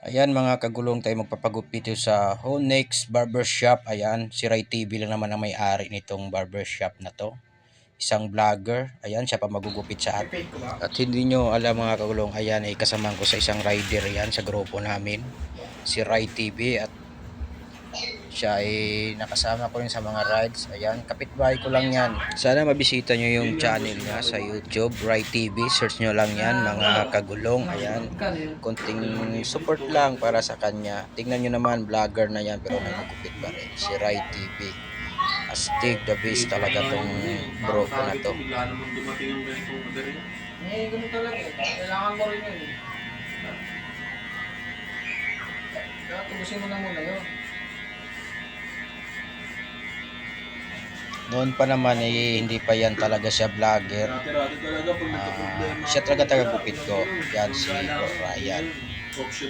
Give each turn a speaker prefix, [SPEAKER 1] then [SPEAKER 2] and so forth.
[SPEAKER 1] Ayan mga kagulong, tayo magpapagupit sa Honex Barbershop. Ayan, si Ray TV lang naman ang may-ari nitong barbershop na to. Isang vlogger. Ayan, siya pa magugupit sa atin. At hindi nyo alam mga kagulong, ayan ay kasama ko sa isang rider yan sa grupo namin. Si Ray TV at siya ay nakasama ko rin sa mga rides. Ayan, kapitbahay ko lang yan. Sana mabisita nyo yung channel niya sa YouTube, Ray TV. Search nyo lang yan mga kagulong. Ayan, konting support lang para sa kanya. Tingnan nyo naman, vlogger na yan pero nagugupit pa rin. Si Ray TV. Astig the best talaga tong bro ko na to.
[SPEAKER 2] Bigla naman dumating yung ganitong magaling.
[SPEAKER 3] Ganun talaga eh. Kailangan mo rin yun eh. Kaya tubusin mo na muna yun.
[SPEAKER 1] Noon pa naman hindi pa yan talaga siya vlogger.
[SPEAKER 2] Dati-dati talaga pag nagka-problema.
[SPEAKER 1] Siya talaga taga-gupit ko. Yan si Bro Ryan.
[SPEAKER 2] Option